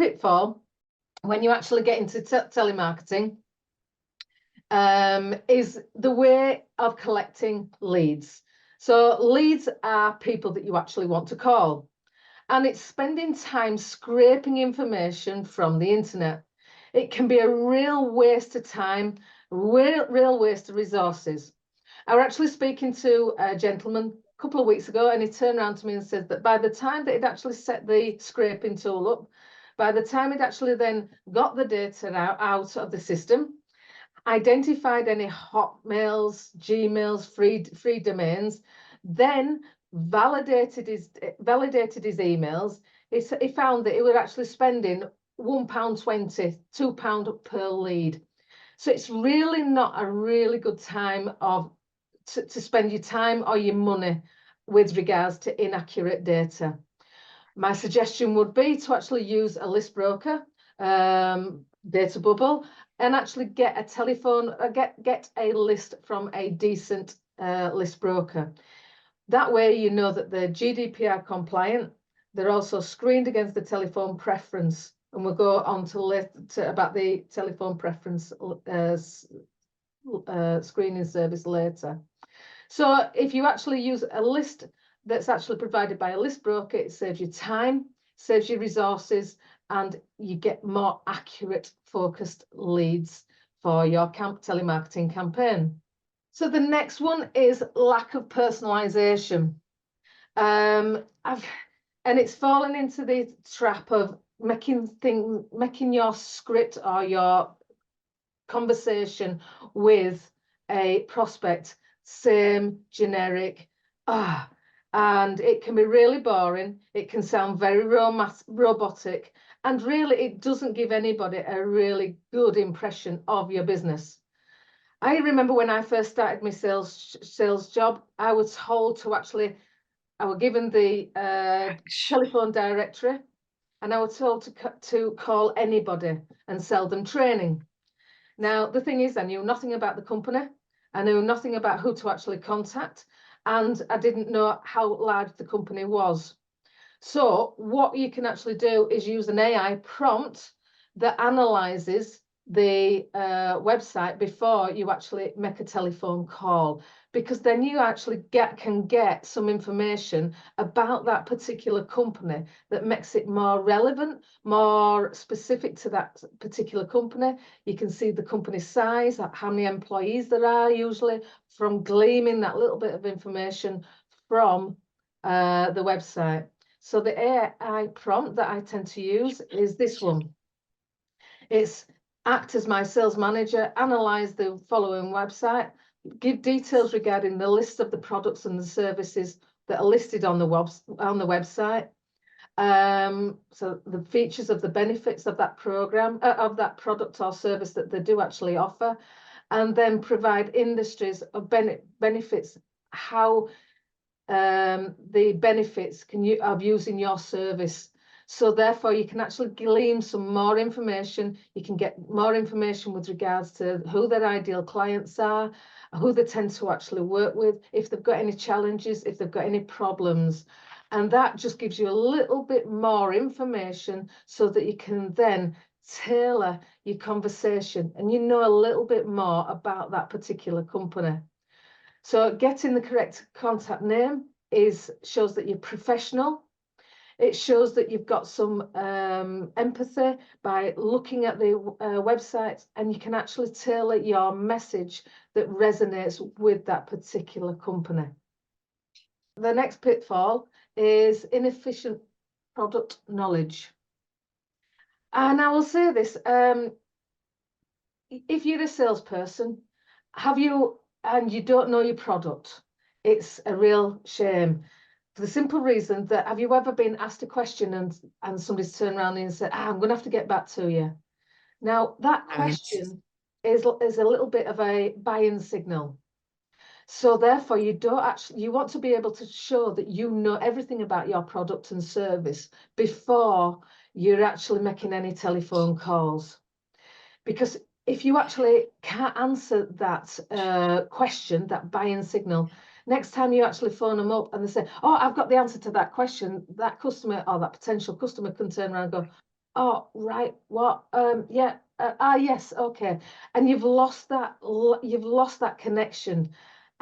pitfall when you actually get into telemarketing is the way of collecting leads. So leads are people that you actually want to call, and it's spending time scraping information from the internet. It can be a real waste of time, real waste of resources. I was actually speaking to a gentleman a couple of weeks ago, and he turned around to me and said that by the time that he'd actually set the scraping tool up, by the time he'd actually then got the data out of the system, identified any Hotmails, Gmails, free domains, then validated his emails, he found that he was actually spending £1.20, £2 per lead. So it's really not a really good time to spend your time or your money with regards to inaccurate data. My suggestion would be to actually use a list broker, data bubble, and actually get a telephone, get a list from a decent list broker. That way you know that they're GDPR compliant. They're also screened against the telephone preference, and we'll go on about the telephone preference screening service later. So if you actually use a list that's actually provided by a list broker, it saves you time, saves you resources, and you get more accurate, focused leads for your telemarketing campaign. So the next one is lack of personalization. And it's fallen into the trap of making your script or your conversation with a prospect same, generic, and it can be really boring. It can sound very robotic, and really it doesn't give anybody a really good impression of your business. I remember when I first started my sales job, I was told to actually, I was given the telephone directory, and I was told to call anybody and sell them training. Now, the thing is, I knew nothing about the company. I knew nothing about who to actually contact, and I didn't know how large the company was. So what you can actually do is use an AI prompt that analyzes the website before you actually make a telephone call, because then you actually can get some information about that particular company that makes it more relevant, more specific to that particular company. You can see the company size, how many employees there are, usually from gleaming that little bit of information from the website. So the AI prompt that I tend to use is this one. It's act as my sales manager, analyze the following website, give details regarding the list of the products and the services that are listed on the website. So the features of the benefits of that program, of that product or service that they do actually offer, and then provide industries of benefits, how the benefits of using your service. So therefore, you can actually glean some more information. You can get more information with regards to who their ideal clients are, who they tend to actually work with, if they've got any challenges, if they've got any problems. And that just gives you a little bit more information so that you can then tailor your conversation and you know a little bit more about that particular company. So getting the correct contact name shows that you're professional. It shows that you've got some empathy by looking at the website, and you can actually tailor your message that resonates with that particular company. The next pitfall is inefficient product knowledge. And I will say this, if you're a salesperson, and you don't know your product, it's a real shame. For the simple reason that, have you ever been asked a question and somebody's turned around and said, I'm going to have to get back to you? Now, that question is a little bit of a buying signal. So therefore, you want to be able to show that you know everything about your product and service before you're actually making any telephone calls. Because if you actually can't answer that question, that buying signal, next time you actually phone them up and they say, oh, I've got the answer to that question, that customer or that potential customer can turn around and go, oh, right, what, yeah, yes, okay. And you've lost that connection.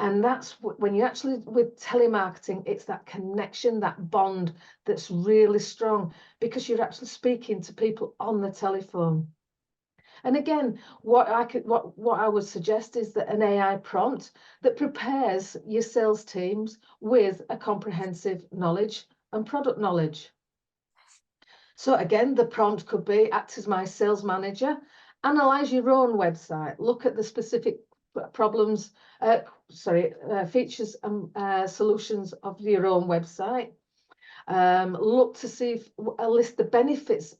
And that's when you actually, with telemarketing, it's that connection, that bond that's really strong because you're actually speaking to people on the telephone. And again, what I would suggest is that an AI prompt that prepares your sales teams with a comprehensive knowledge and product knowledge. So again, the prompt could be act as my sales manager, analyze your own website, look at the specific problems, features and solutions of your own website. Look to see if list the benefits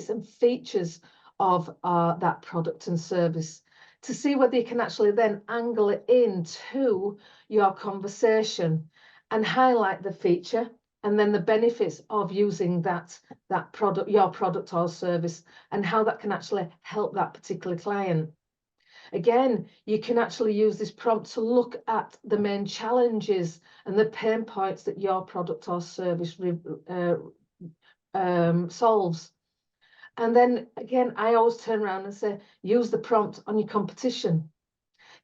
and features of that product and service to see whether you can actually then angle it into your conversation and highlight the feature and then the benefits of using that product, your product or service, and how that can actually help that particular client. Again, you can actually use this prompt to look at the main challenges and the pain points that your product or service solves. And then again, I always turn around and say, use the prompt on your competition.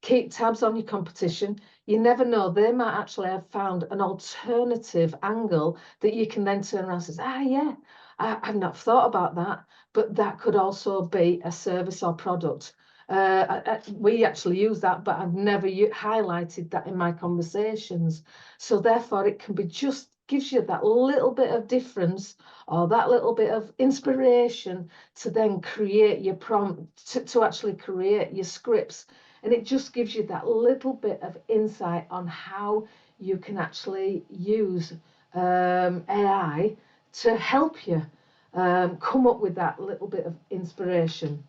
Keep tabs on your competition. You never know, they might actually have found an alternative angle that you can then turn around and say, yeah, I've not thought about that, but that could also be a service or product. We actually use that, but I've never highlighted that in my conversations. So therefore, it can be just gives you that little bit of difference or that little bit of inspiration to then create your prompt, to actually create your scripts. And it just gives you that little bit of insight on how you can actually use AI to help you come up with that little bit of inspiration.